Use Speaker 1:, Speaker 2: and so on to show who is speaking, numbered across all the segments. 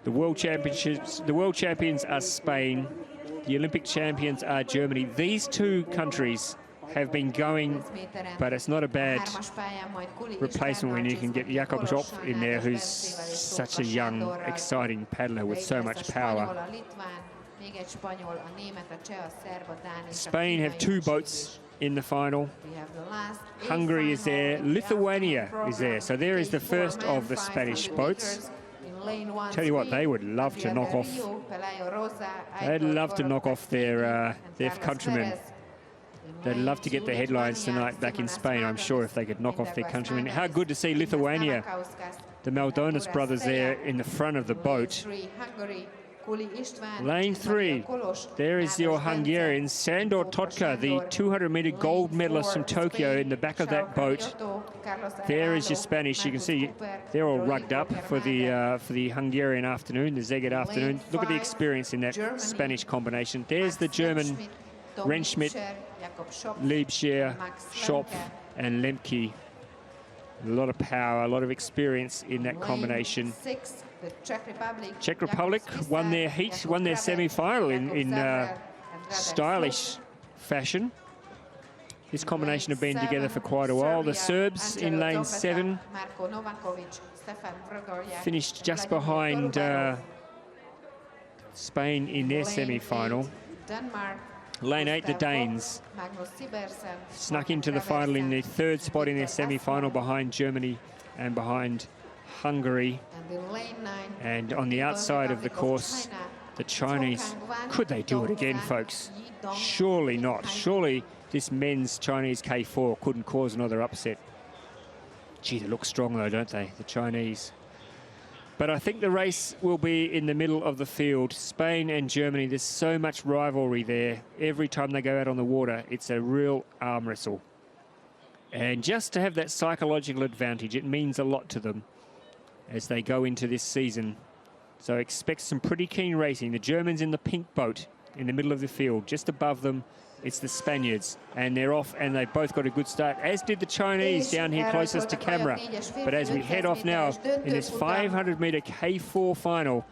Speaker 1: The World Championships, the World Champions are Spain. The Olympic champions are Germany. These two countries have been going, but it's not a bad replacement when you can get Jakob Zsopf in there, who's such a young, exciting paddler with so much power. Spain have 2 boats in the final. Hungary is there. Lithuania is there. So there is the first of the Spanish boats. Tell you what, they would love to knock off. They'd love to knock off their countrymen. They'd love to get the headlines tonight back in Spain, I'm sure, if they could knock off their countrymen. How good to see Lithuania, the Maldonis brothers there in the front of the boat. Lane 3, there is your Hungarian, Sandor Totka, the 200-meter gold medalist from Tokyo, in the back of that boat. There is your Spanish. You can see they're all rugged up for the Hungarian afternoon, the Szeged afternoon. Look at the experience in that Spanish combination. There's the German, Rentschmidt, Liebscher, Schopf, and Lemke. A lot of power, a lot of experience in that combination.
Speaker 2: The
Speaker 1: Czech Republic won their heat, won their semi-final in stylish fashion. This combination have been together for quite a while. The Serbs in lane 7 finished just behind Spain in their semi-final. Lane 8, the Danes snuck into the final in the 3rd spot in their semi-final behind Germany and behind Hungary. And on the outside of the course, the Chinese. Could they do it again, folks? Surely not. Surely this men's Chinese K4 couldn't cause another upset. Gee, they look strong though, don't they, the Chinese? But I think the race will be in the middle of the field. Spain and Germany, there's so much rivalry there. Every time they go out on the water, it's a real arm wrestle. And just to have that psychological advantage, it means a lot to them as they go into this season. So expect some pretty keen racing. The Germans in the pink boat in the middle of the field. Just above them, it's the Spaniards. And they're off, and they've both got a good start, as did the Chinese down here closest to camera. But as we head off now in this 500-meter K4 final,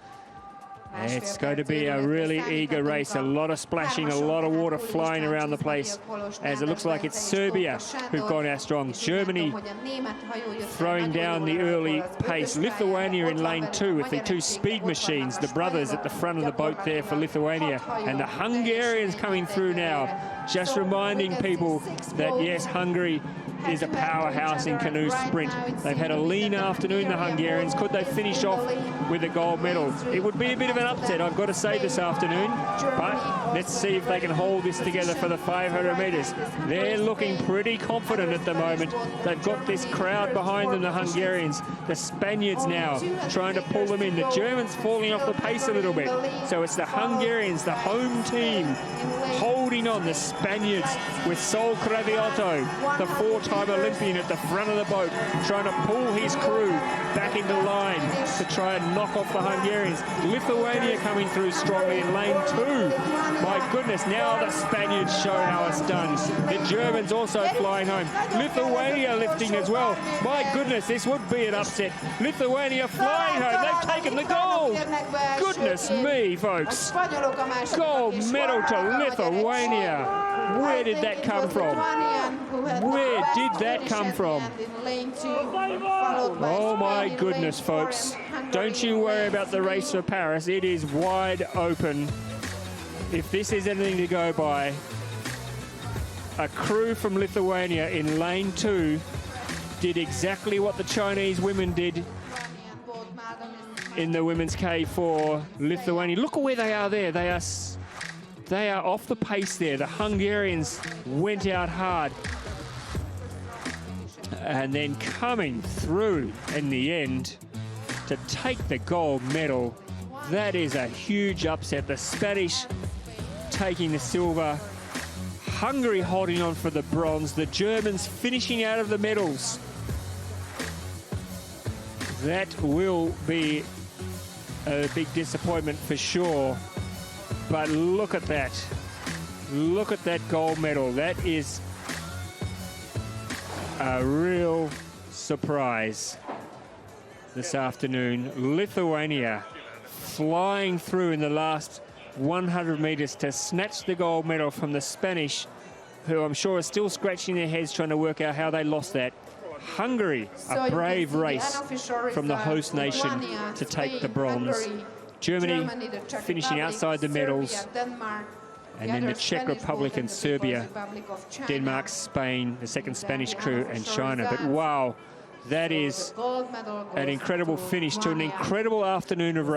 Speaker 1: it's going to be a really eager race. A lot of splashing, a lot of water flying around the place, as it looks like it's Serbia who've gone out strong. Germany throwing down the early pace. Lithuania in lane 2 with the 2 speed machines, the brothers at the front of the boat there for Lithuania. And the Hungarians coming through now, just reminding people that, yes, Hungary is a powerhouse in canoe sprint. They've had a lean afternoon, the Hungarians. Could they finish off with a gold medal? It would be a bit of an upset, I've got to say, this afternoon. But let's see if they can hold this together for the 500 metres. They're looking pretty confident at the moment. They've got this crowd behind them, the Hungarians. The Spaniards now trying to pull them in. The Germans falling off the pace a little bit. So it's the Hungarians, the home team, holding on. The Spaniards with Sol Cravioto, the 4-time Olympian, at the front of the boat, trying to pull his crew back into line to try and knock off the Hungarians. Lithuania coming through strongly in lane 2. My goodness, now the Spaniards show how it's done. The Germans also flying home. Lithuania lifting as well. My goodness, this would be an upset. Lithuania flying home. They've taken the gold. Goodness me, folks. Gold medal to Lithuania. Where did that come from? Where did that come from? Oh my goodness, folks. Don't you worry about the race for Paris. It is wide open. If this is anything to go by, a crew from Lithuania in lane 2 did exactly what the Chinese women did in the women's K4. Lithuania, look at where they are there. They are off the pace there. The Hungarians went out hard. And then coming through in the end to take the gold medal. That is a huge upset. The Spanish taking the silver. Hungary holding on for the bronze. The Germans finishing out of the medals. That will be a big disappointment for sure. But look at that. Look at that gold medal. That is a real surprise. this afternoon. Lithuania flying through in the last 100 metres to snatch the gold medal from the Spanish, who I'm sure are still scratching their heads trying to work out how they lost that. Hungary, a brave race from the host nation to take the bronze. Germany finishing outside the medals. And then the Czech Republic and Serbia, Denmark, Spain, the second Spanish crew, and China. But wow, that is an incredible finish to an incredible afternoon of racing.